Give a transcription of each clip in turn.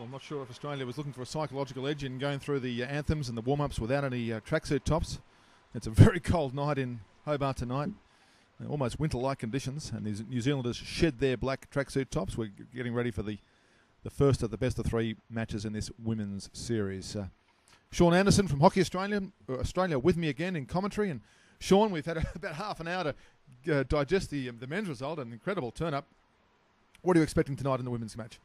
I'm not sure if Australia was looking for a psychological edge in going through the anthems and the warm-ups without any tracksuit tops. It's a very cold night in Hobart tonight. Almost winter-like conditions, and these New Zealanders shed their black tracksuit tops. We're getting ready for the first of the best of three matches in this women's series. Sean Anderson from Australia with me again in commentary. And Sean, we've had about half an hour to digest the men's result, an incredible turn-up. What are you expecting tonight in the women's match?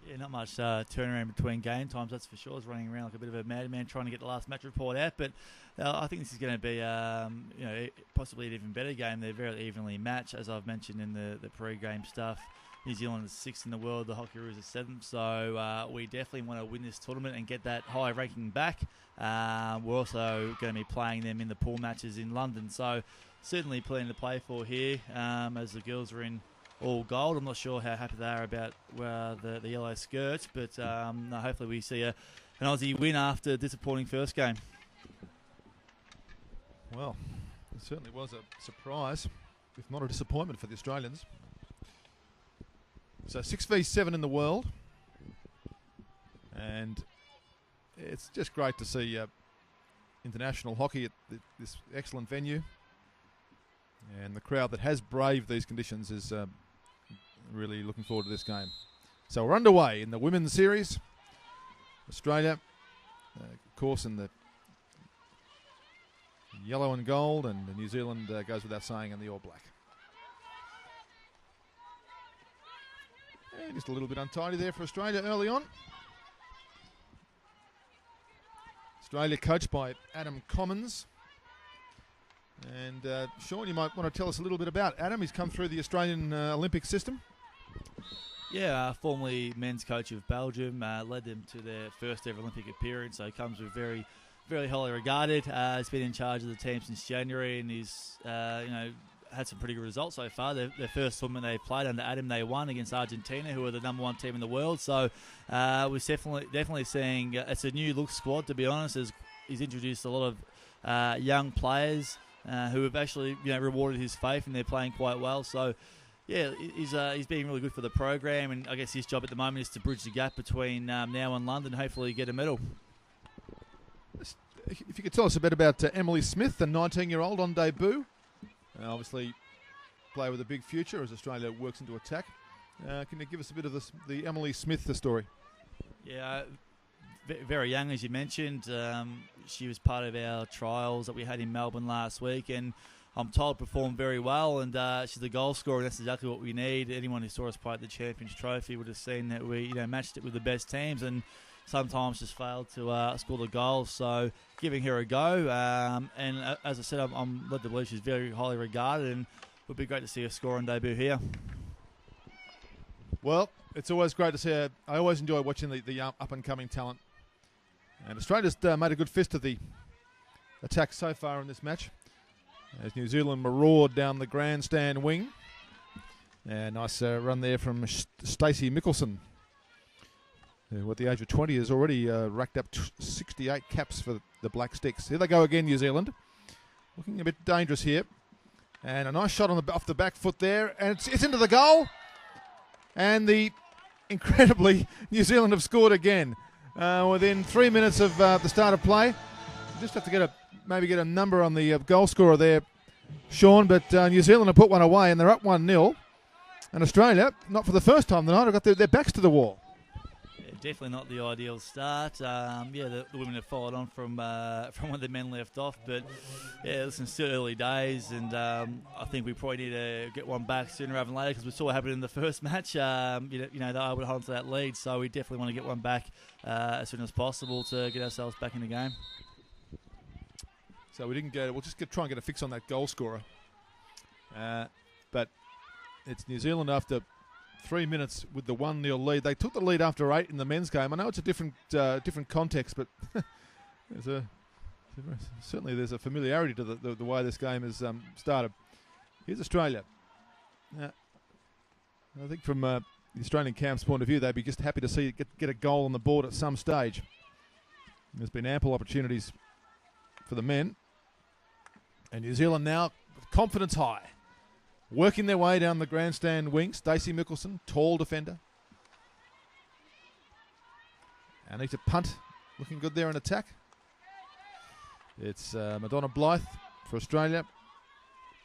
Yeah, not much turnaround between game times, that's for sure. I was running around like a bit of a madman trying to get the last match report out, but I think this is going to be possibly an even better game. They're very evenly matched, as I've mentioned in the pre-game stuff. New Zealand is 6th in the world, the Hockeyroos are 7th, so we definitely want to win this tournament and get that high ranking back. We're also going to be playing them in the pool matches in London, so certainly plenty to play for here as the girls are in all gold. I'm not sure how happy they are about the yellow skirts, but hopefully we see an Aussie win after a disappointing first game. Well, it certainly was a surprise, if not a disappointment for the Australians. So 6v7 in the world, and it's just great to see international hockey at this excellent venue, and the crowd that has braved these conditions is really looking forward to this game. So we're underway in the women's series. Australia, of course, in the yellow and gold, and New Zealand goes without saying in the all black. And just a little bit untidy there for Australia early on. Australia coached by Adam Commons. And Sean, you might want to tell us a little bit about Adam. He's come through the Australian Olympic system. Yeah, formerly men's coach of Belgium, led them to their first ever Olympic appearance, so he comes with very, very highly regarded. He's been in charge of the team since January, and he's had some pretty good results so far. Their first tournament they played under Adam, they won against Argentina, who are the number one team in the world. So we're definitely seeing it's a new look squad, to be honest. As he's introduced a lot of young players who have actually rewarded his faith, and they're playing quite well. So yeah, he's been really good for the program, and I guess his job at the moment is to bridge the gap between now and London, hopefully get a medal. If you could tell us a bit about Emily Smith, the 19-year-old on debut. Obviously, player with a big future as Australia works into attack. Can you give us a bit of the Emily Smith story? Yeah, very young, as you mentioned. She was part of our trials that we had in Melbourne last week, and I'm told performed very well, and she's a goal scorer, and that's exactly what we need. Anyone who saw us play at the Champions Trophy would have seen that we matched it with the best teams, and sometimes just failed to score the goals. So giving her a go, and as I said, I'm led to believe she's very highly regarded, and it would be great to see her score on debut here. Well, it's always great to see her. I always enjoy watching the up-and-coming talent. And Australia's made a good fist of the attack so far in this match, as New Zealand maraud down the grandstand wing. And nice run there from Stacey Mickelson, who at the age of 20 has already racked up 68 caps for the Blacksticks. Here they go again, New Zealand. Looking a bit dangerous here. And a nice shot off the back foot there. And it's into the goal. And incredibly, New Zealand have scored again. Within 3 minutes of the start of play. Just have to maybe get a number on the goal scorer there, Sean. But New Zealand have put one away, and they're up 1-0. And Australia, not for the first time tonight, have got their backs to the wall. Yeah, definitely not the ideal start. The women have followed on from where the men left off. But yeah, listen, still early days, and I think we probably need to get one back sooner rather than later, because we saw what happened in the first match. They were able to hold on to that lead, so we definitely want to get one back as soon as possible to get ourselves back in the game. So we'll just try and get a fix on that goal scorer. But it's New Zealand after 3 minutes with the 1-0 lead. They took the lead after 8 in the men's game. I know it's a different context, but certainly there's a familiarity to the way this game has started. Here's Australia. I think from the Australian camp's point of view, they'd be just happy to see get a goal on the board at some stage. There's been ample opportunities for the men. And New Zealand now, confidence high, working their way down the grandstand wing. Stacey Mickelson, tall defender. Anita Punt looking good there in attack. It's Madonna Blythe for Australia.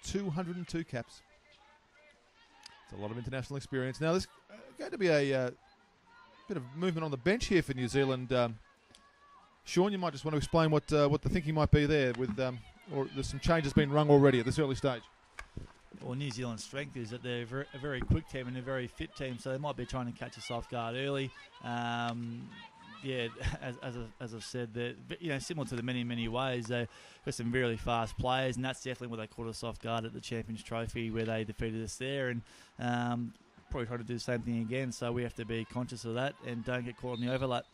202 caps. It's a lot of international experience. Now there's going to be a bit of movement on the bench here for New Zealand. Sean, you might just want to explain what the thinking might be there with, or there's some changes being rung already at this early stage. Well, New Zealand's strength is that they're a very quick team and a very fit team, so they might be trying to catch us off guard early. Yeah, as I've said, they're similar to the many ways. They've got some really fast players, and that's definitely what they caught us off guard at the Champions Trophy, where they defeated us there, and probably try to do the same thing again. So we have to be conscious of that and don't get caught in the overlap.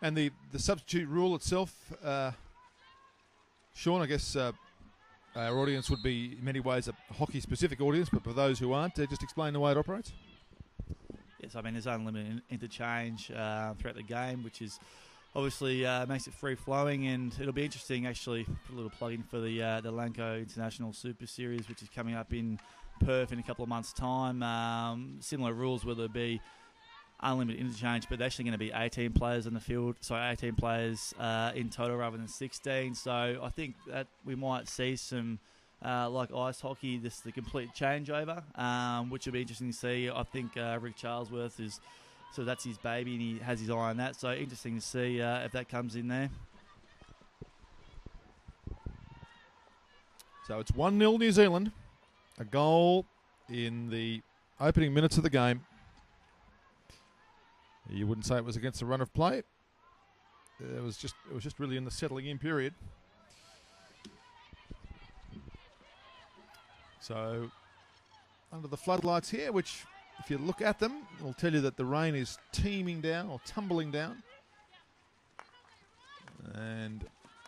And the substitute rule itself, Sean, I guess our audience would be in many ways a hockey-specific audience, but for those who aren't, just explain the way it operates. Yes, I mean, there's unlimited interchange throughout the game, which is obviously makes it free-flowing, and it'll be interesting, actually, put a little plug in for the Lanco International Super Series, which is coming up in Perth in a couple of months' time. Similar rules, where there'll be unlimited interchange, but they're actually going to be 18 players in the field, 18 players in total rather than 16. So I think that we might see some, like ice hockey, this is the complete changeover, which will be interesting to see. I think Rick Charlesworth so that's his baby, and he has his eye on that. So interesting to see if that comes in there. So it's 1-0 New Zealand, a goal in the opening minutes of the game. You wouldn't say it was against the run of play. It was just really in the settling in period. So under the floodlights here, which if you look at them, will tell you that the rain is teeming down or tumbling down. And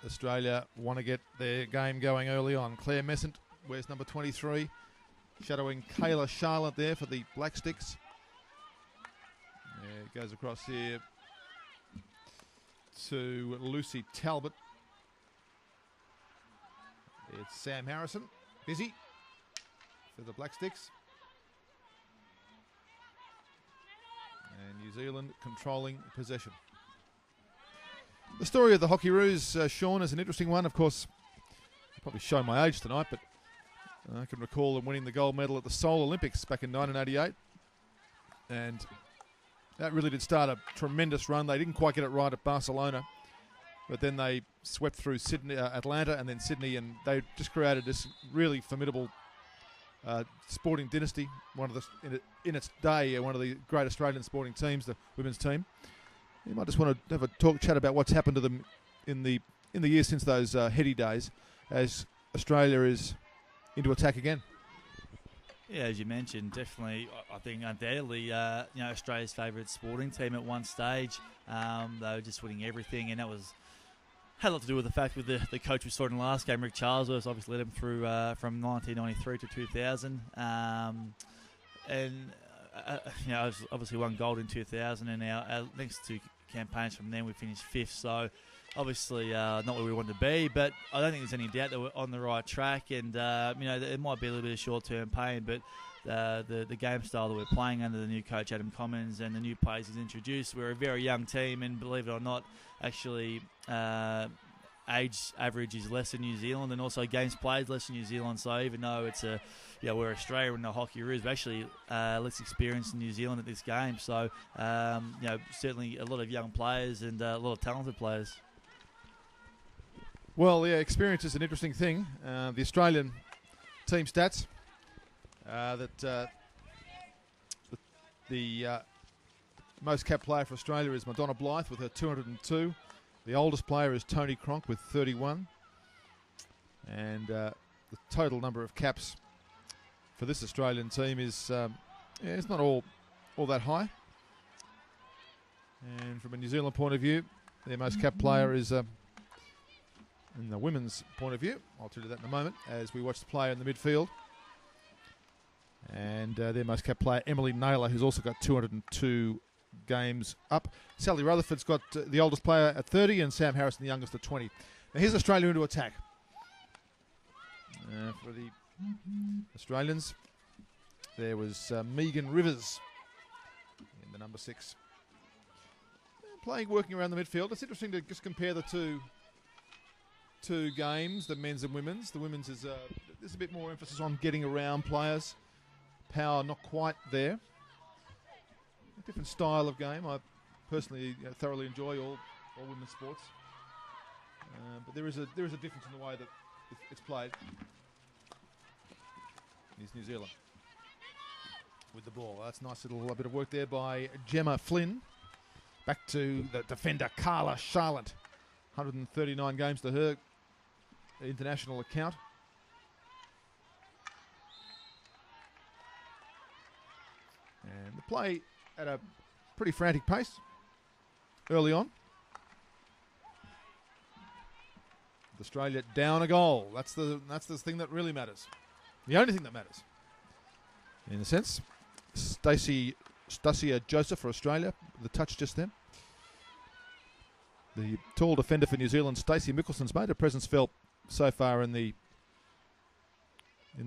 Australia want to get their game going early on. Claire Messent wears number 23, shadowing Kayla Charlotte there for the Blacksticks. It goes across here to Lucy Talbot. It's Sam Harrison, busy for the Blacksticks. And New Zealand controlling possession. The story of the Hockeyroos, Sean, is an interesting one. Of course, I'll probably show my age tonight, but I can recall them winning the gold medal at the Seoul Olympics back in 1988. And that really did start a tremendous run. They didn't quite get it right at Barcelona, but then they swept through Sydney, Atlanta, and then Sydney, and they just created this really formidable sporting dynasty. One of the in its day, one of the great Australian sporting teams, the women's team. You might just want to have a chat about what's happened to them in the years since those heady days, as Australia is into attack again. Yeah, as you mentioned, definitely, I think undoubtedly, Australia's favourite sporting team at one stage. They were just winning everything, and that had a lot to do with the fact with the coach we saw in the last game, Rick Charlesworth, obviously led him through from 1993 to 2000, obviously won gold in 2000, and our next two campaigns from then we finished fifth. So obviously not where we wanted to be, but I don't think there's any doubt that we're on the right track. And it might be a little bit of short-term pain, but the game style that we're playing under the new coach Adam Commons and the new players he's introduced, we're a very young team, and believe it or not, actually age average is less in New Zealand, and also games played less in New Zealand. So even though it's we're Australia and the Hockeyroos, we're actually less experienced in New Zealand at this game. So certainly a lot of young players and a lot of talented players. Well, yeah, experience is an interesting thing. The Australian team stats the most capped player for Australia is Madonna Blythe with her 202. The oldest player is Tony Cronk with 31. And the total number of caps for this Australian team is it's not all that high. And from a New Zealand point of view, their most capped player is in the women's point of view. I'll tell you that in a moment as we watch the player in the midfield. And their most capped player, Emily Naylor, who's also got 202 games up. Sally Rutherford's got the oldest player at 30 and Sam Harrison the youngest at 20. Now here's Australia into attack. For the Australians, there was Megan Rivers in the number 6. Working around the midfield. It's interesting to just compare the two games, the men's and women's. The women's is there's a bit more emphasis on getting around players. Power not quite there. A different style of game. I personally thoroughly enjoy all women's sports, but there is a difference in the way that it's played. Here's New Zealand with the ball. That's a nice little bit of work there by Gemma Flynn. Back to the defender Carla Charlotte. 139 games to her international account. And the play at a pretty frantic pace early on. Australia down a goal. That's the thing that really matters. The only thing that matters, in a sense. Stacia Joseph for Australia, the touch just then. The tall defender for New Zealand, Stacey Mickelson's made her presence felt so far in the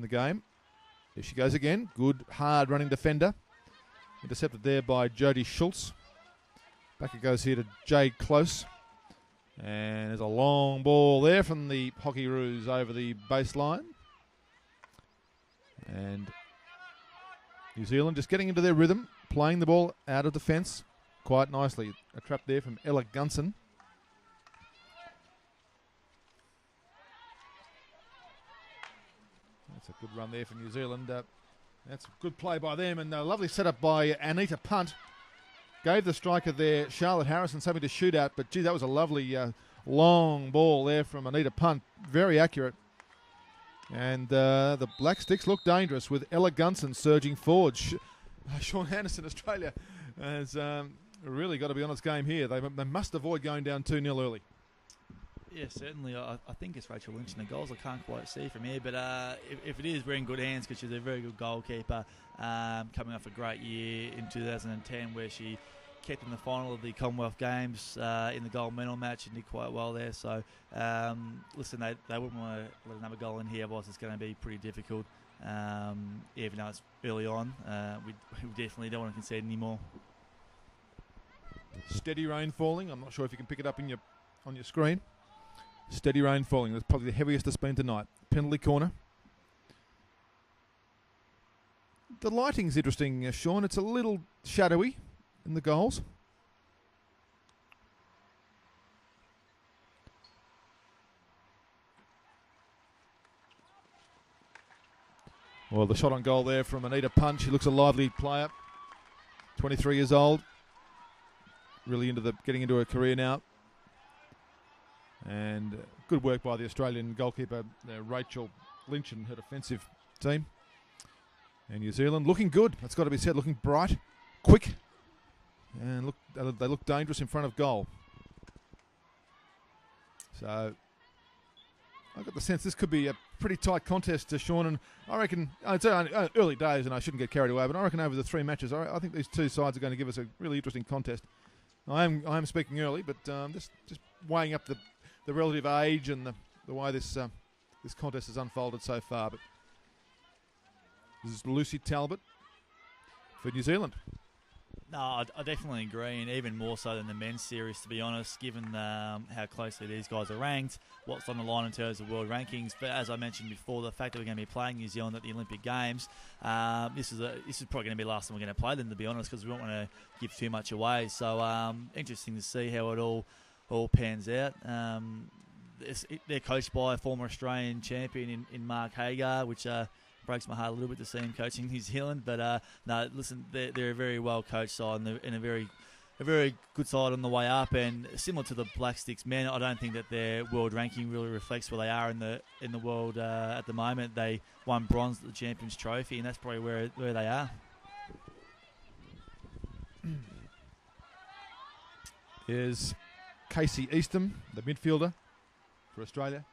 game. There she goes again. Good, hard running defender. Intercepted there by Jodie Schultz. Back it goes here to Jade Close. And there's a long ball there from the Hockeyroos over the baseline. And New Zealand just getting into their rhythm, playing the ball out of defence quite nicely. A trap there from Ella Gunson. That's a good run there for New Zealand. That's a good play by them, and a lovely setup by Anita Punt. Gave the striker there, Charlotte Harrison, something to shoot at, but gee, that was a lovely long ball there from Anita Punt. Very accurate. And the Blacksticks look dangerous with Ella Gunson surging forward. Sean Anderson, Australia, has really got to be on its game here. They must avoid going down 2-0 early. Yeah, certainly. I think it's Rachel Lynch in the goals. I can't quite see from here, but if it is, we're in good hands because she's a very good goalkeeper, coming off a great year in 2010 where she kept in the final of the Commonwealth Games in the gold medal match and did quite well there. So, listen, they wouldn't want to let another goal in here, otherwise it's going to be pretty difficult. Even though it's early on, we definitely don't want to concede anymore. Steady rain falling. I'm not sure if you can pick it up on your screen. Steady rain falling. That's probably the heaviest it's been tonight. Penalty corner. The lighting's interesting, Sean. It's a little shadowy in the goals. Well, the shot on goal there from Anita Punt. She looks a lively player. 23 years old. Really getting into her career now. And good work by the Australian goalkeeper, Rachel Lynch, and her defensive team. And New Zealand looking good. That's got to be said. Looking bright, quick, and they look dangerous in front of goal. So I got the sense this could be a pretty tight contest to Sean, and I reckon it's early days, and I shouldn't get carried away. But I reckon over the 3 matches, I think these two sides are going to give us a really interesting contest. I am speaking early, but just weighing up the relative age and the way this contest has unfolded so far. But this is Lucy Talbot for New Zealand. No, I definitely agree, and even more so than the men's series, to be honest, given how closely these guys are ranked, what's on the line in terms of world rankings. But as I mentioned before, the fact that we're going to be playing New Zealand at the Olympic Games, this is probably going to be the last time we're going to play them, to be honest, because we don't want to give too much away. So interesting to see how it all pans out. They're coached by a former Australian champion in Mark Hagar, which breaks my heart a little bit to see him coaching New Zealand. But no, listen, they're a very well coached side, and a very good side on the way up. And similar to the Blacksticks men, I don't think that their world ranking really reflects where they are in the world at the moment. They won bronze at the Champions Trophy, and that's probably where they are. Here's Casey Eastham, the midfielder for Australia,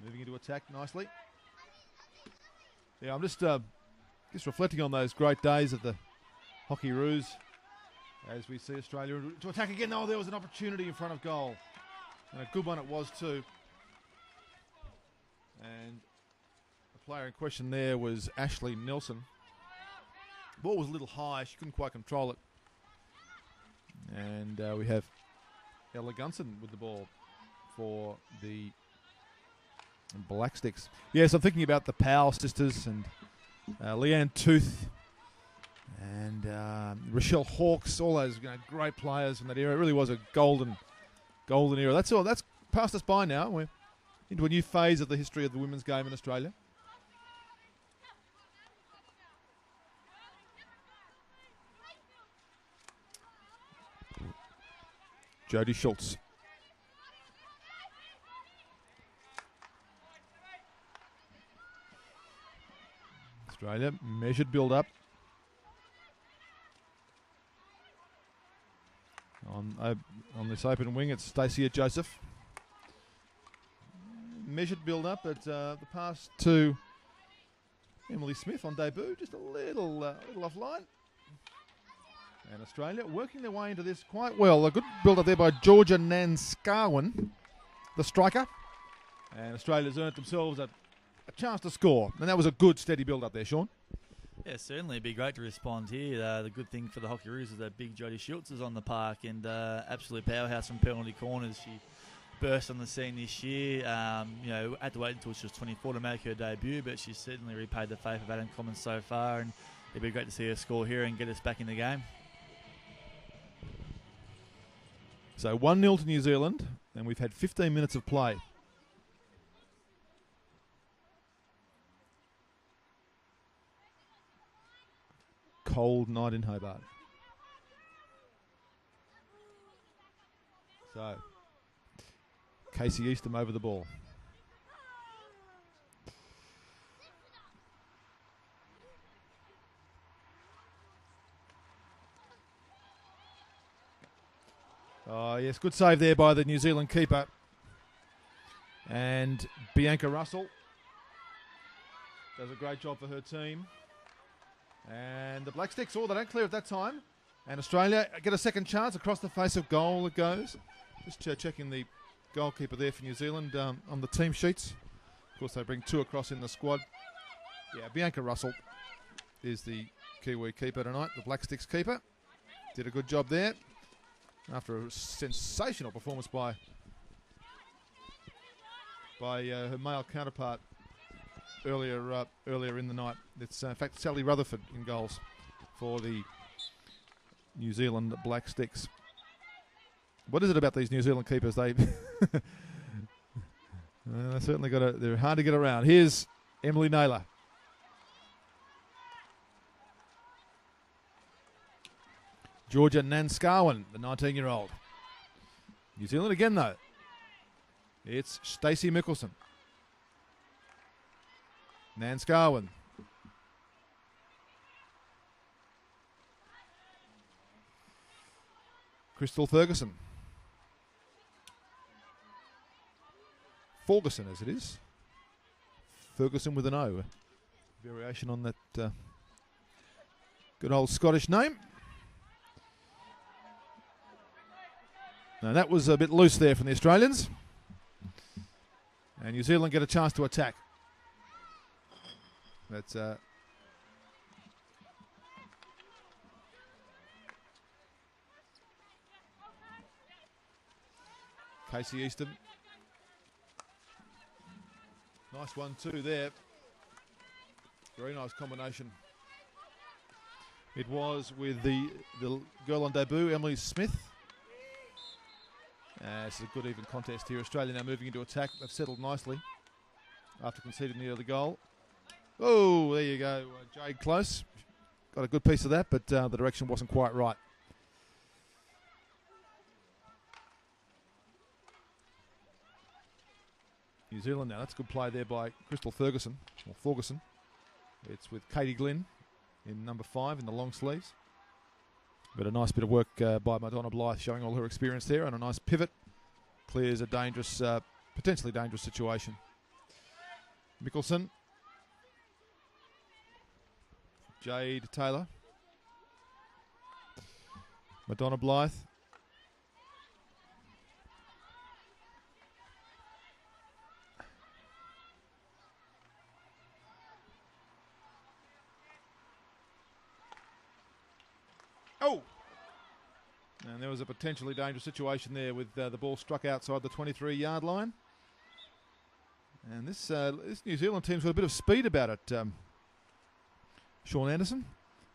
moving into attack nicely. Yeah, I'm just reflecting on those great days of the Hockeyroos as we see Australia to attack again. Oh, there was an opportunity in front of goal, and a good one it was too. And the player in question there was Ashley Nelson. Ball was a little high. She couldn't quite control it. And we have Ella Gunson with the ball for the Blacksticks. Yes, I'm thinking about the Powell sisters and Leanne Tooth and Rochelle Hawkes, all those great players from that era. It really was a golden era. That's all. That's passed us by now. We're into a new phase of the history of the women's game in Australia. Jodie Schultz. Australia, measured build-up. On this open wing, it's Stacey Joseph. Measured build-up, but the pass to Emily Smith on debut, just a little offline. And Australia working their way into this quite well. A good build-up there by Georgia Nanscarwin, the striker. And Australia's earned themselves a chance to score. And that was a good, steady build-up there, Sean. Yeah, certainly. It'd be great to respond here. The good thing for the Hockeyroos is that big Jodie Schultz is on the park and absolute powerhouse from penalty corners. She burst on the scene this year. Had to wait until she was 24 to make her debut, but she's certainly repaid the favour of Adam Commons so far, and it'd be great to see her score here and get us back in the game. So 1-0 to New Zealand, and we've had 15 minutes of play. Cold night in Hobart. So, Casey Eastham over the ball. Oh, yes, good save there by the New Zealand keeper. And Bianca Russell does a great job for her team. And the Blacksticks, they don't clear at that time. And Australia get a second chance across the face of goal it goes. Just checking the goalkeeper there for New Zealand on the team sheets. Of course, they bring two across in the squad. Yeah, Bianca Russell is the Kiwi keeper tonight, the Blacksticks keeper. Did a good job there after a sensational performance by her male counterpart earlier in the night. It's in fact Sally Rutherford in goals for the New Zealand Blacksticks. What is it about these New Zealand keepers? They certainly they're hard to get around. Here's Emily Naylor. Georgia Nanscarwin, the 19-year-old. New Zealand again, though. It's Stacey Mickelson. Nanscarwin. Crystal Ferguson. Ferguson, as it is. Ferguson with an O. Variation on that good old Scottish name. Now that was a bit loose there from the Australians. And New Zealand get a chance to attack. That's Casey Eastham. Nice 1-2 there. Very nice combination. It was with the girl on debut, Emily Smith. It's a good even contest here. Australia now moving into attack. They've settled nicely after conceding the early goal. Oh, there you go. Jade Close got a good piece of that, but the direction wasn't quite right. New Zealand now. That's a good play there by Crystal Ferguson. Or Ferguson. It's with Katie Glynn in number 5 in the long sleeves. But a nice bit of work by Madonna Blythe, showing all her experience there, and a nice pivot. Clears a dangerous, potentially dangerous situation. Mickelson. Jade Taylor. Madonna Blythe. Oh! And there was a potentially dangerous situation there with the ball struck outside the 23-yard line. And this New Zealand team's got a bit of speed about it, Sean Anderson.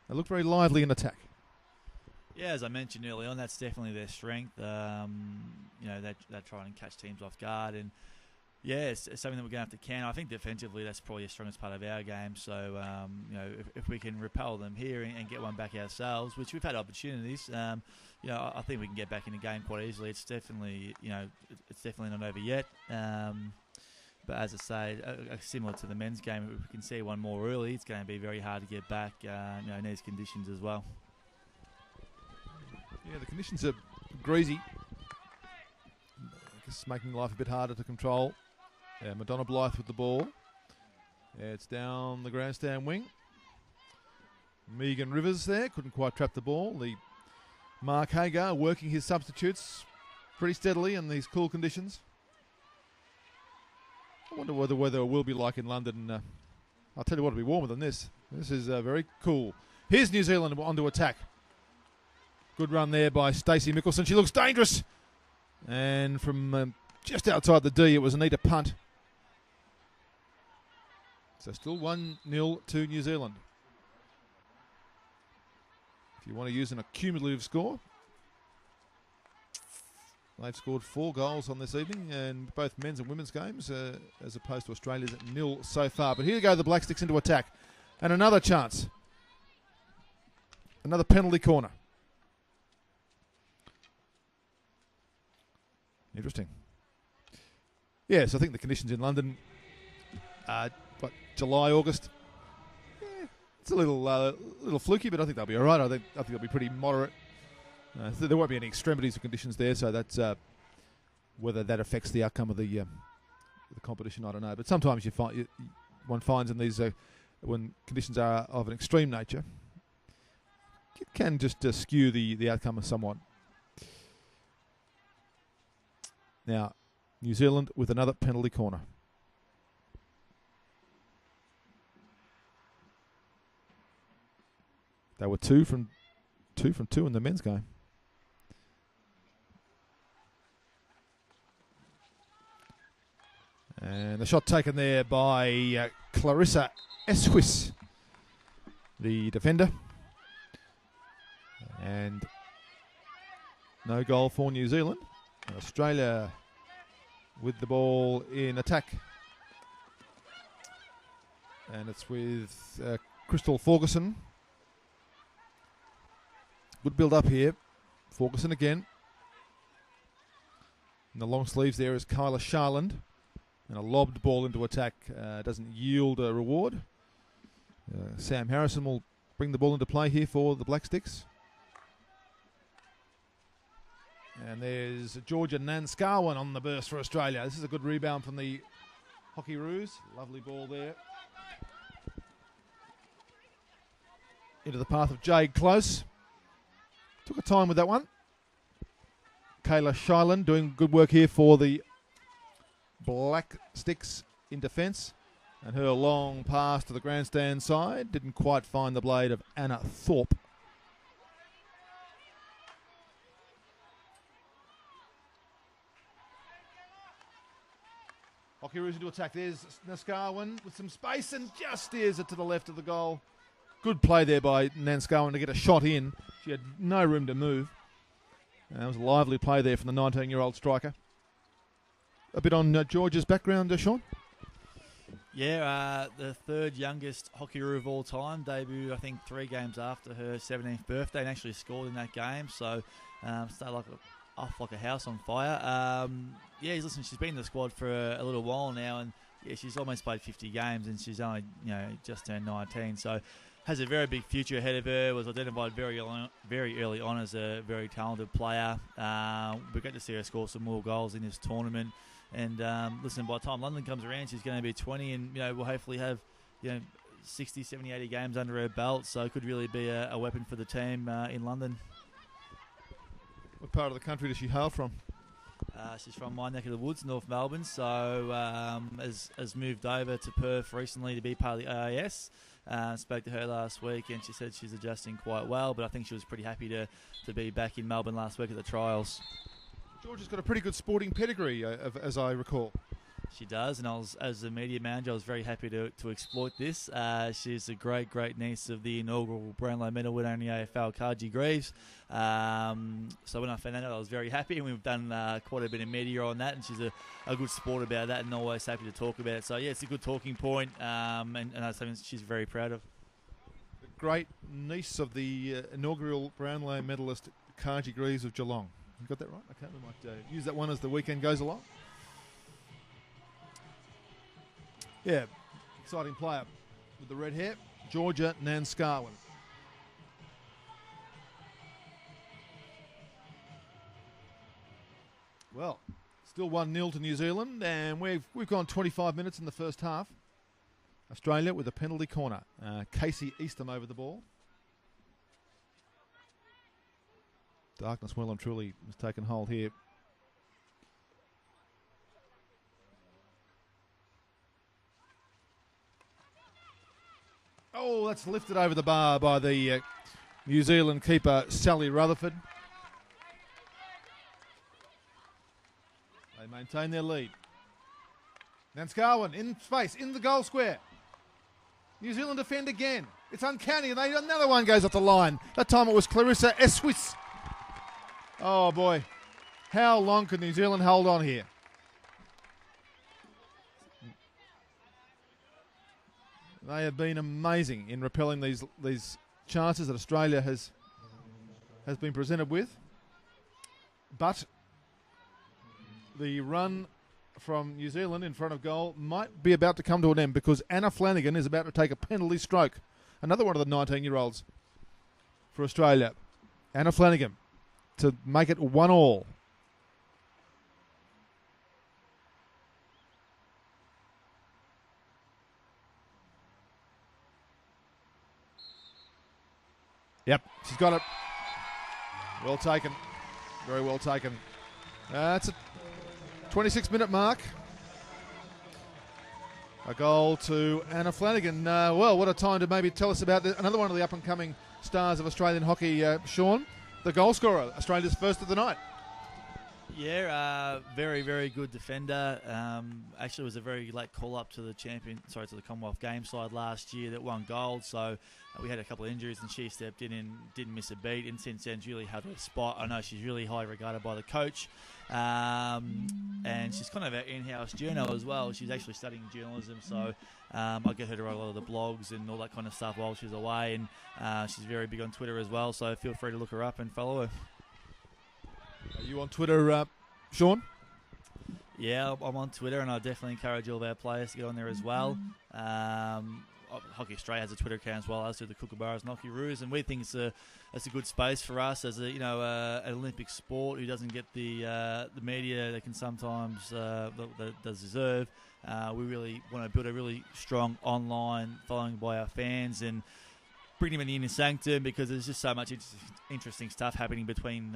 They look very lively in attack. Yeah, as I mentioned early on, that's definitely their strength. They try and catch teams off guard, and yeah, it's something that we're going to have to counter. I think defensively, that's probably the strongest part of our game. So, if we can repel them here and get one back ourselves, which we've had opportunities, I think we can get back in the game quite easily. It's definitely, it's definitely not over yet. But as I say, similar to the men's game, if we can see one more early, it's going to be very hard to get back, in these conditions as well. Yeah, the conditions are greasy. I guess making life a bit harder to control. Yeah, Madonna Blythe with the ball. Yeah, it's down the grandstand wing. Megan Rivers there, couldn't quite trap the ball. The Mark Hagar working his substitutes pretty steadily in these cool conditions. I wonder what the weather will be like in London. I'll tell you what, it'll be warmer than this. This is very cool. Here's New Zealand onto attack. Good run there by Stacey Mickelson. She looks dangerous. And from just outside the D, it was a neater punt. So still 1-0 to New Zealand. If you want to use an accumulative score, they've scored 4 goals on this evening in both men's and women's games, as opposed to Australia's at 0 so far. But here go the Blacksticks into attack. And another chance. Another penalty corner. Interesting. Yes, I think the conditions in London, July, August. Yeah, it's a little fluky, but I think they'll be all right. I think they'll be pretty moderate. There won't be any extremities of conditions there, so that's whether that affects the outcome of the competition, I don't know. But sometimes one finds in these when conditions are of an extreme nature, it can just skew the outcome somewhat. Now, New Zealand with another penalty corner. They were 2 from 2 in the men's game. And the shot taken there by Clarissa Esquis, the defender. And no goal for New Zealand. And Australia with the ball in attack. And it's with Crystal Ferguson. Good build up here. Ferguson again. In the long sleeves there is Kyla Sharland. And a lobbed ball into attack doesn't yield a reward. Sam Harrison will bring the ball into play here for the Blacksticks. And there's Georgia Nanskarwan on the burst for Australia. This is a good rebound from the Hockeyroos. Lovely ball there. Into the path of Jade Close. Took a time with that one. Kayla Shyland doing good work here for the Blacksticks in defence. And her long pass to the grandstand side didn't quite find the blade of Anna Thorpe. Hockeyroos into attack. There's Nanskarwan with some space and just steers it to the left of the goal. Good play there by Nanskarwan to get a shot in. She had no room to move. That was a lively play there from the 19-year-old striker. A bit on Georgia's background, Sean? Yeah, the third youngest Hockeyroos of all time. Debuted, I think, 3 games after her 17th birthday and actually scored in that game. So, started off like a house on fire. Listen, she's been in the squad for a little while now, and yeah, she's almost played 50 games, and she's only just turned 19. So, has a very big future ahead of her. Was identified very early on as a very talented player. We get to see her score some more goals in this tournament. And listen, by the time London comes around, she's going to be 20, and we'll hopefully have 60, 70, 80 games under her belt. So it could really be a weapon for the team in London. What part of the country does she hail from? She's from my neck of the woods, North Melbourne. So has moved over to Perth recently to be part of the AIS. Spoke to her last week, and she said she's adjusting quite well, but I think she was pretty happy to be back in Melbourne last week at the trials. Georgia's got a pretty good sporting pedigree, as I recall. She does, and as the media manager, I was very happy to exploit this. She's a great niece of the inaugural Brownlow medal winner in the AFL, Hockeyroos. So when I found that out, I was very happy, and we've done quite a bit of media on that, and she's a good sport about that, and always happy to talk about it. So yeah, it's a good talking point, and that's something she's very proud of. The great niece of the inaugural Brownlow medalist, Hockeyroos of Geelong. You got that right? Okay, we might use that one as the weekend goes along. Yeah, exciting player with the red hair, Georgia Nanscarwin. Well, still 1-0 to New Zealand, and we've gone 25 minutes in the first half. Australia with a penalty corner. Casey Eastham over the ball. Darkness well and truly has taken hold here. Oh, that's lifted over the bar by the New Zealand keeper, Sally Rutherford. They maintain their lead. Nanscarwin in space, in the goal square. New Zealand defend again. It's uncanny, and another one goes off the line. That time it was Clarissa Eswis. Oh, boy. How long can New Zealand hold on here? They have been amazing in repelling these chances that Australia has been presented with. But the run from New Zealand in front of goal might be about to come to an end, because Anna Flanagan is about to take a penalty stroke. Another one of the 19-year-olds for Australia. Anna Flanagan to make it 1-1. Yep, she's got it. Well taken. Very well taken. It's a 26-minute mark. A goal to Anna Flanagan. Well, what a time to maybe tell us about another one of the up-and-coming stars of Australian hockey, Sean, the goal scorer, Australia's first of the night. Yeah, very good defender. Actually, was a very late call-up to the Commonwealth Games side last year that won gold. So we had a couple of injuries, and she stepped in and didn't miss a beat. And since then, she's really held her spot. I know she's really highly regarded by the coach, and she's kind of our in-house journo as well. She's actually studying journalism, so I get her to write a lot of the blogs and all that kind of stuff while she's away. And she's very big on Twitter as well. So feel free to look her up and follow her. Are you on Twitter, Sean? Yeah, I'm on Twitter, and I definitely encourage all of our players to get on there as well. Hockey Australia has a Twitter account as well, as do the Kookaburras and Hockeyroos, and we think it's a good space for us as an Olympic sport who doesn't get the media that can sometimes that does deserve. We really want to build a really strong online following by our fans and bring them in the inner sanctum, because there's just so much interesting stuff happening between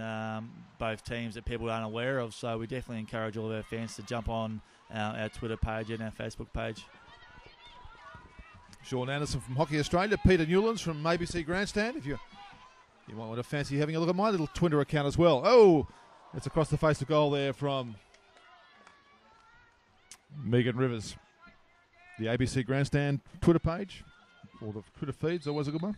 both teams that people aren't aware of. So we definitely encourage all of our fans to jump on our Twitter page and our Facebook page. Sean Anderson from Hockey Australia, Peter Newlands from ABC Grandstand. If you might want to fancy having a look at my little Twitter account as well. Oh, it's across the face of goal there from Megan Rivers. The ABC Grandstand Twitter page. Or the Twitter feed's always a good one.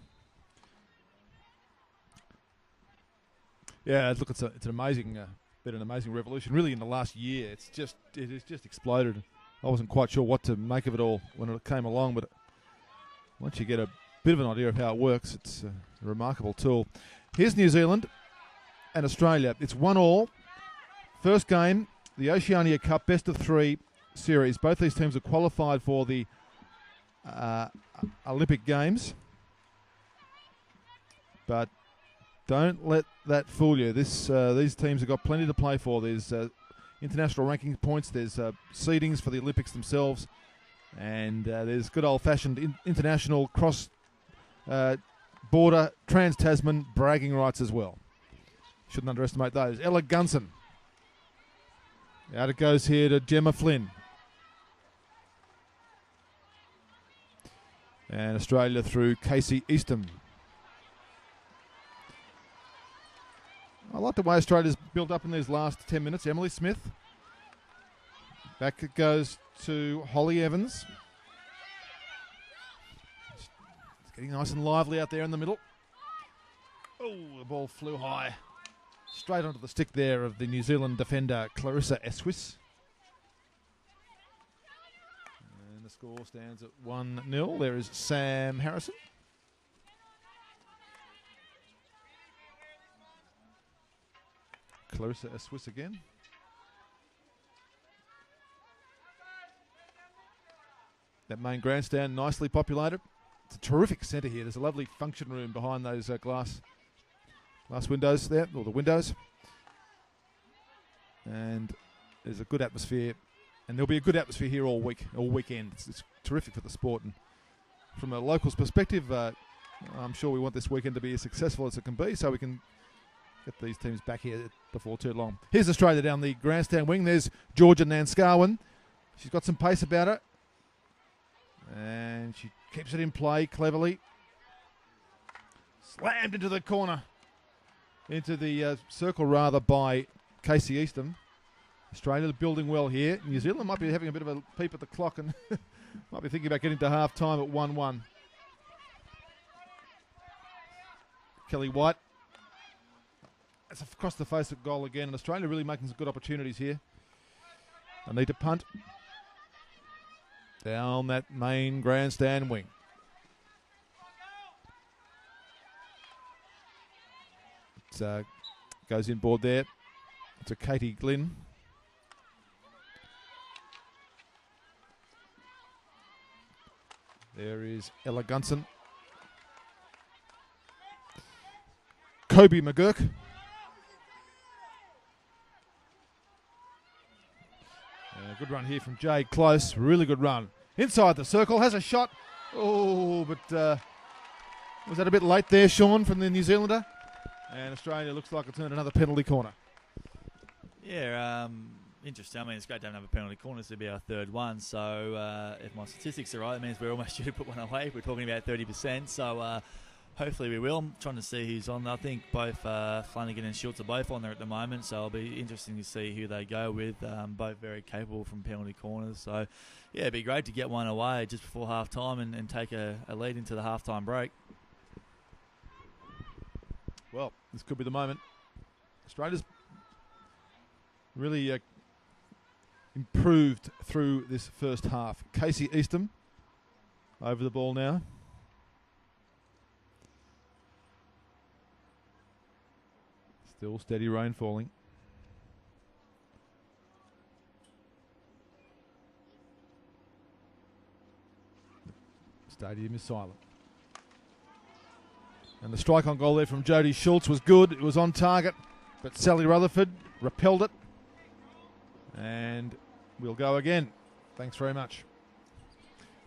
Yeah, look, it's an amazing, been an amazing revolution. Really, in the last year, it has just exploded. I wasn't quite sure what to make of it all when it came along, but once you get a bit of an idea of how it works, it's a remarkable tool. Here's New Zealand and Australia. It's 1-1. First game, the Oceania Cup best of 3 series. Both these teams are qualified for the Olympic Games, but don't let that fool you. These teams have got plenty to play for. There's international ranking points, there's seedings for the Olympics themselves, and there's good old-fashioned international cross-border trans-Tasman bragging rights as well. Shouldn't underestimate those. Ella Gunson. Out it goes here to Gemma Flynn. And Australia through Casey Eastham. I like the way Australia's built up in these last 10 minutes. Emily Smith. Back it goes to Holly Evans. It's getting nice and lively out there in the middle. Oh, the ball flew high. Straight onto the stick there of the New Zealand defender, Clarissa Eswis. And the score stands at 1-0. There is Sam Harrison. Clarissa Eswis again. That main grandstand nicely populated. It's a terrific centre here. There's a lovely function room behind those glass windows there, or the windows. And there's a good atmosphere. And there'll be a good atmosphere here all weekend. It's terrific for the sport. And from a locals perspective, I'm sure we want this weekend to be as successful as it can be, so we can get these teams back here before too long. Here's Australia down the grandstand wing. There's Georgia Nanscarwin. She's got some pace about her. And she keeps it in play cleverly. Slammed into the corner. Into the circle, rather, by Casey Eastham. Australia building well here. New Zealand might be having a bit of a peep at the clock and might be thinking about getting to half-time at 1-1. Kelly White. That's across the face of goal again. And Australia really making some good opportunities here. They need to punt. Down that main grandstand wing. It goes inboard there to Katie Glynn. There is Ella Gunson. Kobe McGurk. Good run here from Jade Close. Really good run. Inside the circle. Has a shot. Oh, but was that a bit late there, Sean, from the New Zealander? And Australia looks like it's earned another penalty corner. Yeah, interesting. I mean, it's great to have another penalty corner. This will be our third one. So if my statistics are right, it means we're almost due to put one away. We're talking about 30%. So hopefully we will. I'm trying to see who's on. I think both Flanagan and Schultz are both on there at the moment. So it'll be interesting to see who they go with. Both very capable from penalty corners. So, yeah, it'd be great to get one away just before half-time and take a lead into the half-time break. Well, this could be the moment. Australia's really improved through this first half. Casey Eastham over the ball now. Still steady rain falling. The stadium is silent. And the strike on goal there from Jodie Schultz was good. It was on target, but Sally Rutherford repelled it. And we'll go again. Thanks very much.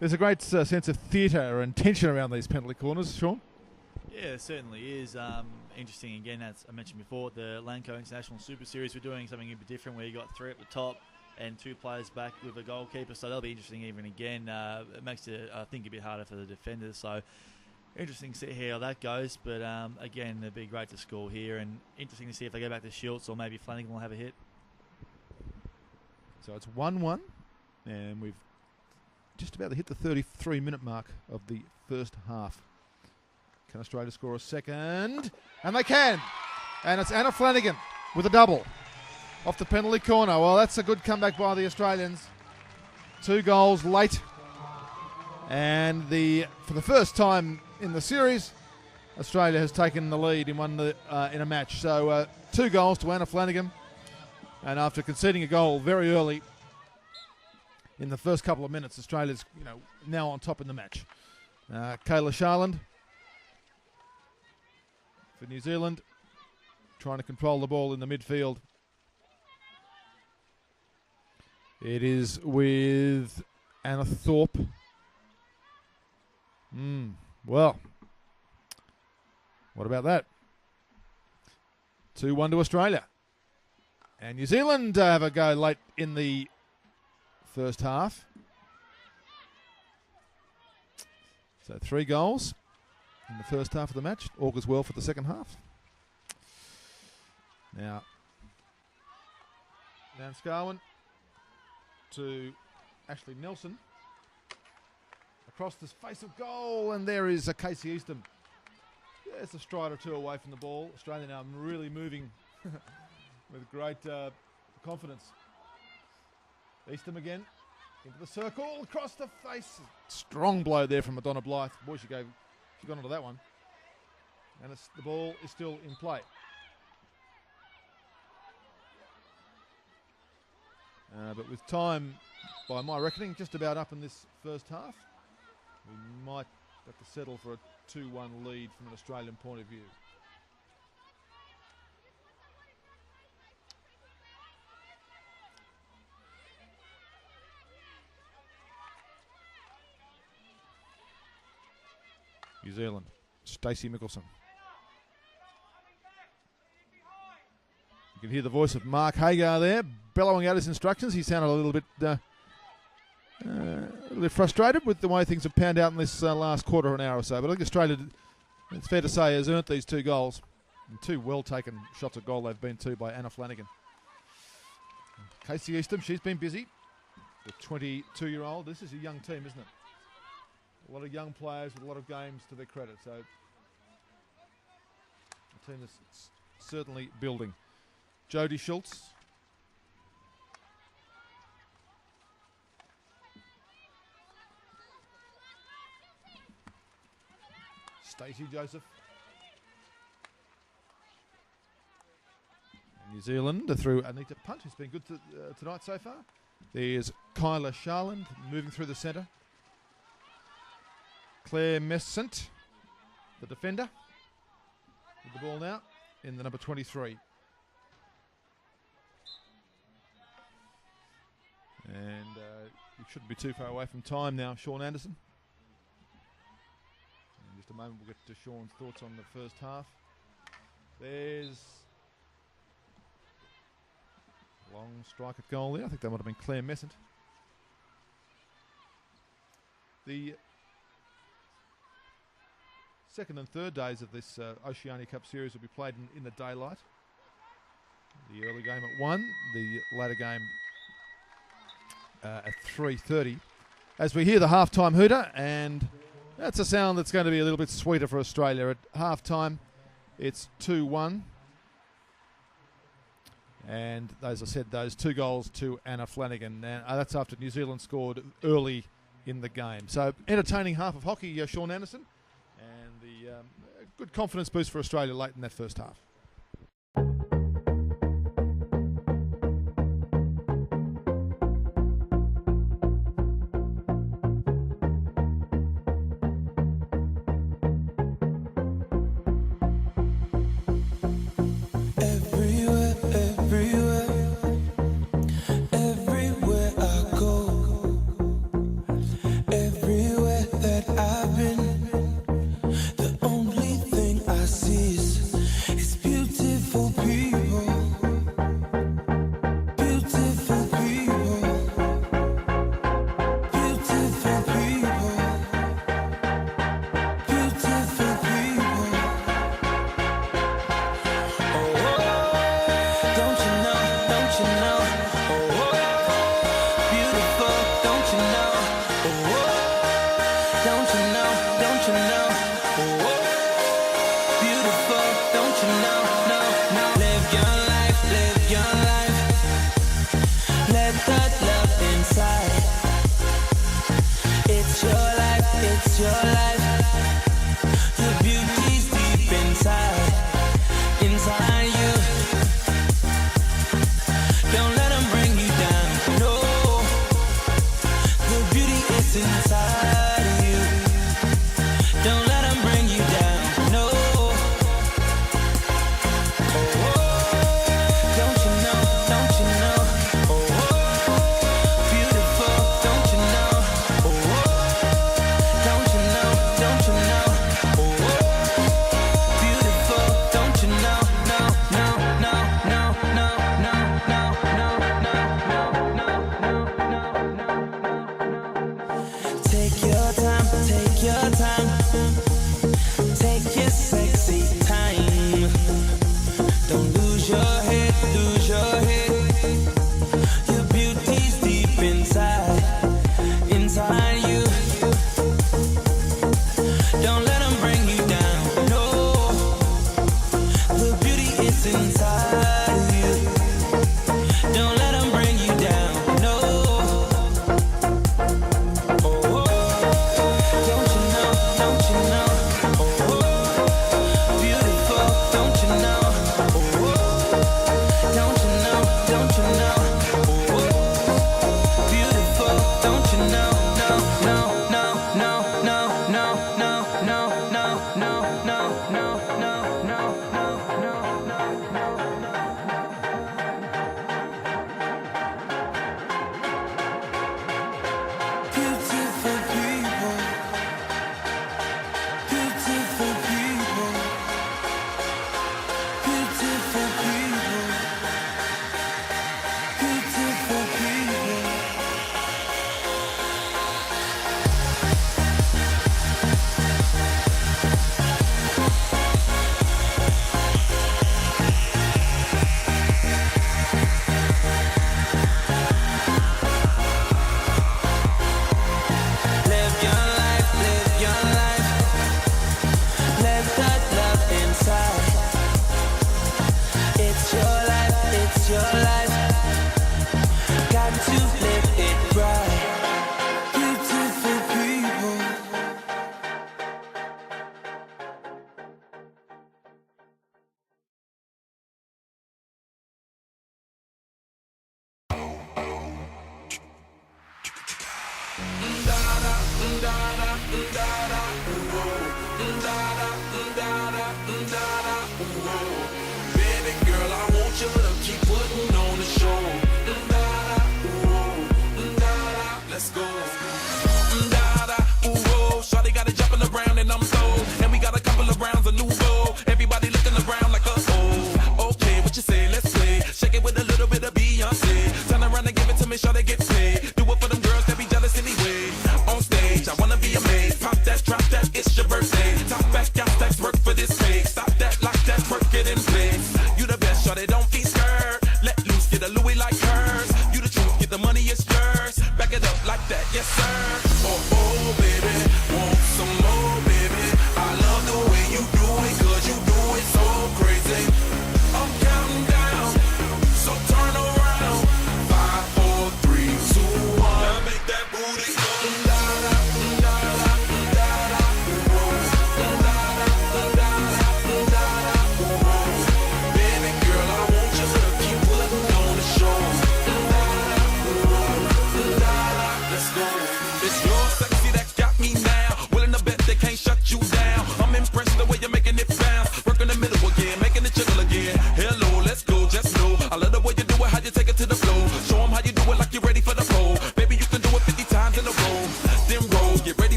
There's a great sense of theatre and tension around these penalty corners, Sean. Yeah, it certainly is. Interesting, again, as I mentioned before, the Lanco International Super Series, we're doing something a bit different where you got three at the top and two players back with a goalkeeper, so that'll be interesting even again. It makes it, I think, a bit harder for the defenders, so interesting to see how that goes, but again, it'd be great to score here, and interesting to see if they go back to Schultz or maybe Flanagan will have a hit. So it's 1-1, and we've just about to hit the 33-minute mark of the first half. Can Australia score a second? And they can. And it's Anna Flanagan with a double off the penalty corner. Well, that's a good comeback by the Australians. 2 goals late. And for the first time in the series, Australia has taken the lead in a match. So 2 goals to Anna Flanagan. And after conceding a goal very early in the first couple of minutes, Australia's now on top in the match. Kayla Sharland for New Zealand, trying to control the ball in the midfield. It is with Anna Thorpe. Well, what about that? 2-1 to Australia. And New Zealand have a go late in the first half. So 3 goals in the first half of the match. Augurs well for the second half. Now, Nanscarwin to Ashley Nelson. Across the face of goal, and there is a Casey Eastham. There's a stride or two away from the ball. Australia now really moving with great confidence. Eastham again into the circle, across the face. Strong blow there from Madonna Blythe. Boy, she got onto that one. And the ball is still in play. But with time, by my reckoning, just about up in this first half, we might have to settle for a 2-1 lead from an Australian point of view. New Zealand, Stacey Mickelson. You can hear the voice of Mark Hagar there, bellowing out his instructions. He sounded a little bit frustrated with the way things have panned out in this last quarter of an hour or so. But I think Australia, it's fair to say, has earned these 2 goals. And 2 well-taken shots at goal they've been to by Anna Flanagan. Casey Eastham, she's been busy. The 22-year-old. This is a young team, isn't it? A lot of young players with a lot of games to their credit. So the team is certainly building. Jodie Schultz. Stacey Joseph. And New Zealand through Anita Punt, who's been good tonight so far. There's Kyla Sharland moving through the centre. Claire Messent, the defender, with the ball now in the number 23. And you shouldn't be too far away from time now, Sean Anderson. In just a moment we'll get to Sean's thoughts on the first half. There's a long strike at goal there. I think that might have been Claire Messent. The second and third days of this Oceania Cup series will be played in the daylight. The early game at 1, the later game at 3:30. As we hear the halftime hooter, and that's a sound that's going to be a little bit sweeter for Australia. At halftime, it's 2-1. And as I said, those 2 goals to Anna Flanagan. And that's after New Zealand scored early in the game. So entertaining half of hockey, Sean Anderson. And the good confidence boost for Australia late in that first half. It's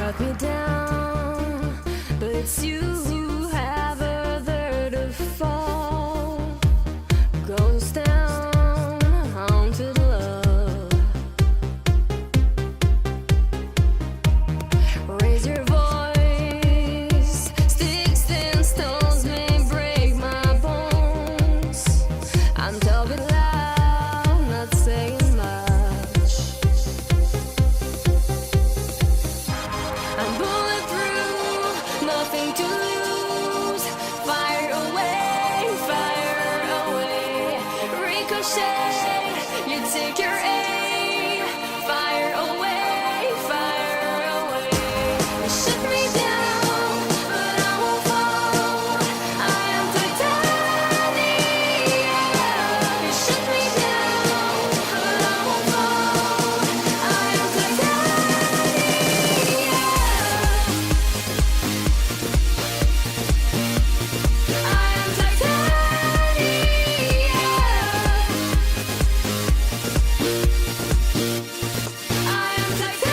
shut me down, but it's you who have othered to fall. Goes down, haunted love. Raise your voice, sticks and stones may break my bones. I'm talking loud, not saying much. I'm bulletproof, nothing to lose. Fire away, ricochet. You take your aim. Fire away, You shut me down, but I won't fall. I am titanium. You shut me down, but I won't fall. I am titanium. I am titanium. I am titanium.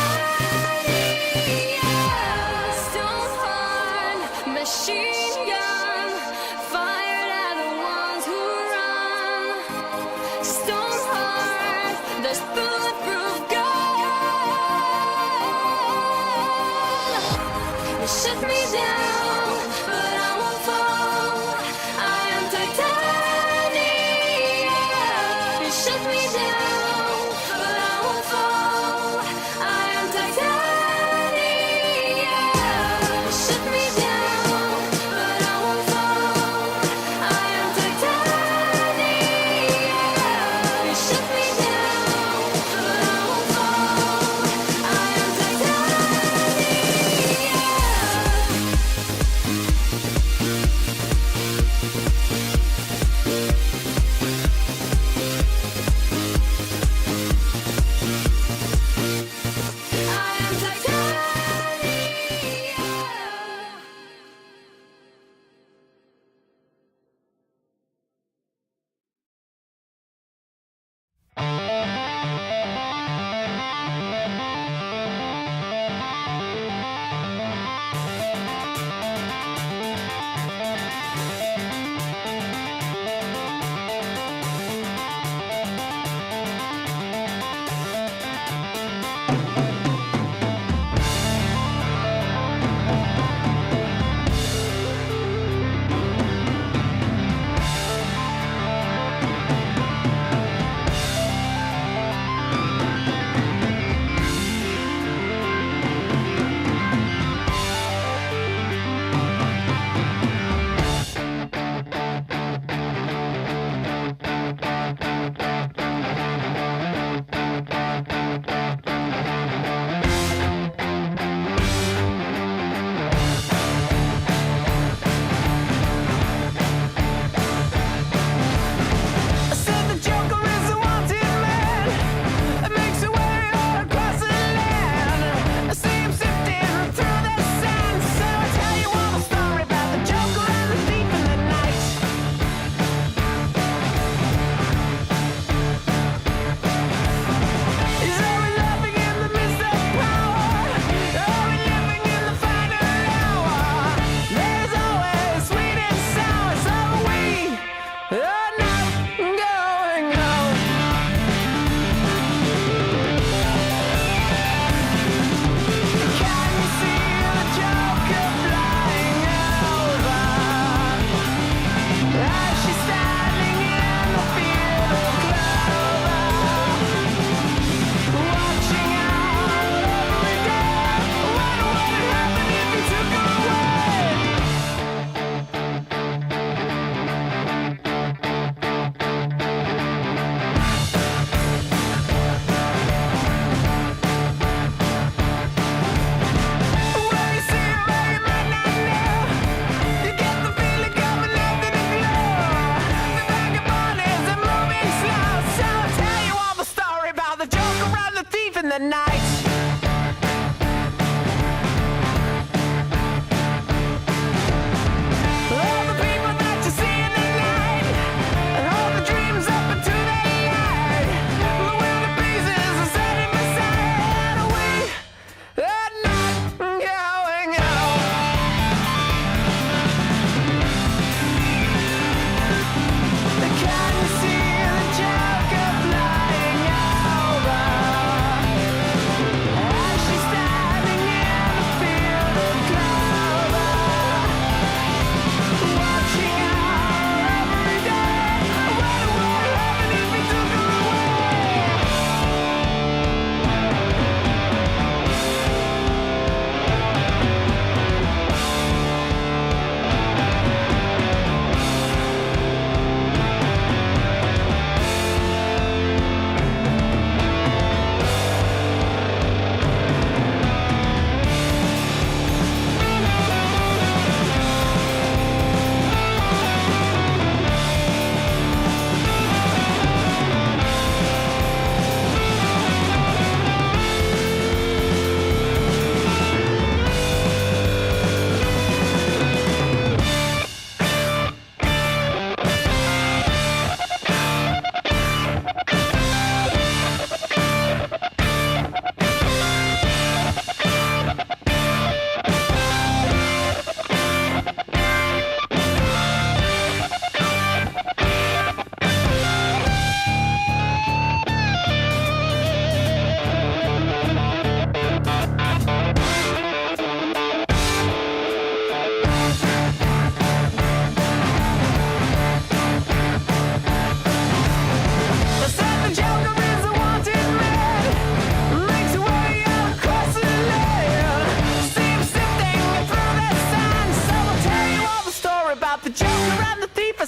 Stone heart, machine gun, fired at the ones who run. Stone heart, there's bulletproof gun. You shut me down, but I won't fall. I am titanium. You shut me down, but I won't fall. I am titanium. You shut me down, but I won't fall. I am titanium. You shut me down, but I won't fall. I am titanium.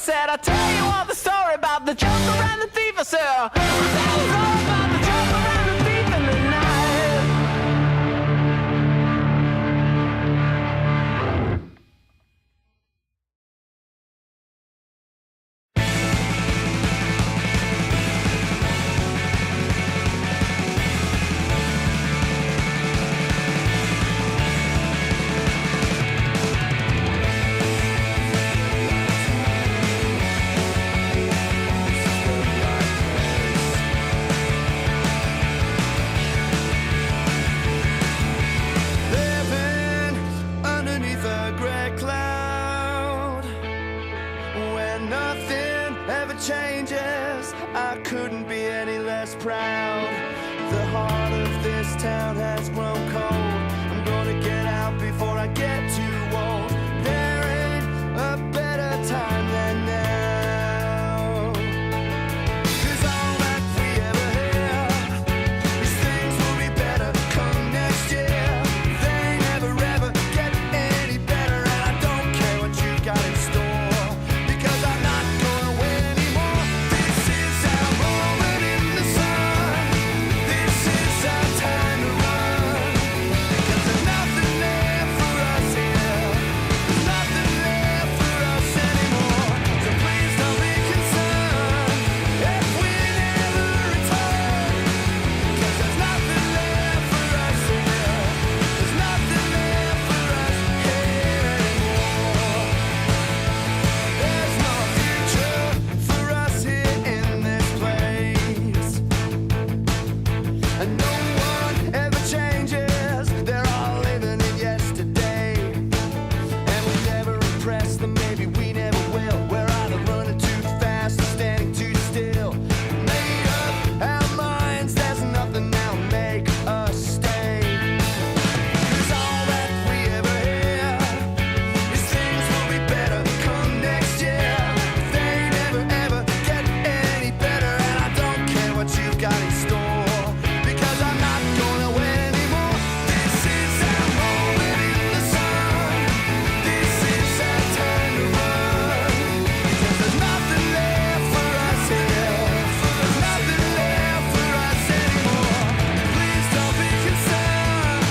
said, I'll tell you all the story about the joker and the thief. I said, I'll tell you all about the joker and the thief in the night. Living underneath a gray cloud, where nothing ever changes, I couldn't be any less proud. The heart of this town has grown cold. I'm gonna get out before I get too old. There ain't a better time than now. 'Cause all that we ever hear, these things will be better come next year. They never ever get any better, and I don't care what you got in store, because I'm not going away anymore. This is our moment in the sun. This is our time to run, because there's nothing left for us here. There's nothing left for us anymore. So please don't be concerned if we never return, because there's nothing left for us here. There's nothing left for us here anymore. There's no future for us here in this place, and no one ever changes. They're all living in yesterday, and we never impress them. Maybe we never will. We're either running too fast or standing too still. Made up our minds, there's nothing that'll make us stay. 'Cause all that we ever hear, these things will be better come next year. They never ever get any better, and I don't care what you've got in store, because I'm not going away anymore. This is our moment in the sun. This is our time to run, because there's nothing left for us here. There's nothing left for us anymore. Please don't be concerned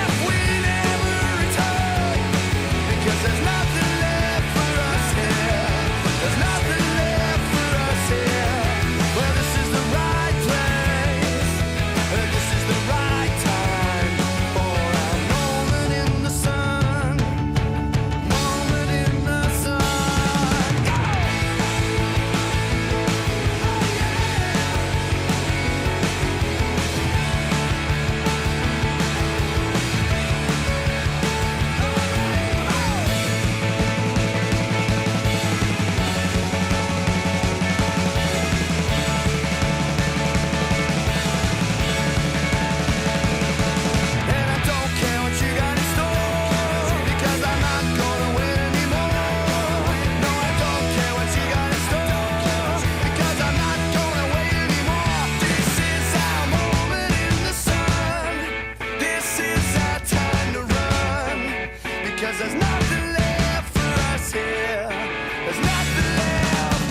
if we never return, because there's nothing left for us here. There's nothing left for us here. Well, this is the right place, and this is the right time for our moment in the sun. Moment in the sun. Go! And I don't care what you got in store, because I'm not going away anymore. No, I don't care what you got in store, because I'm not going away anymore. This is our moment in the sun. This is our time to run, because there's nothing left for us here. There's nothing left.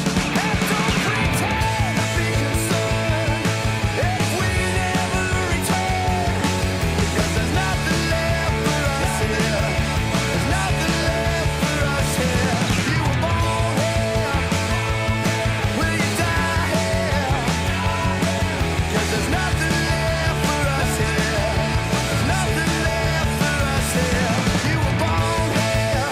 And don't pretend to be concerned if we never return, because there's nothing left for us here. There's nothing left for us here. You were born here, will you die here? Because there's nothing left for us here. There's nothing left for us here. You were born here,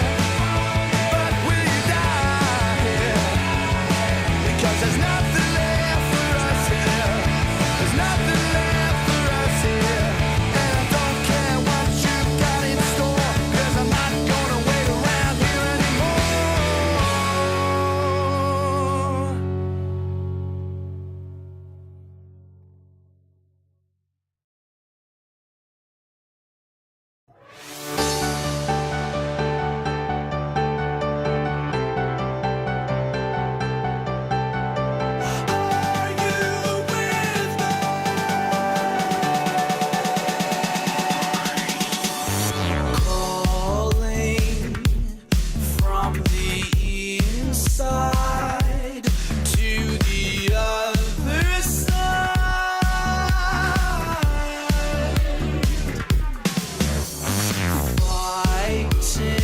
see.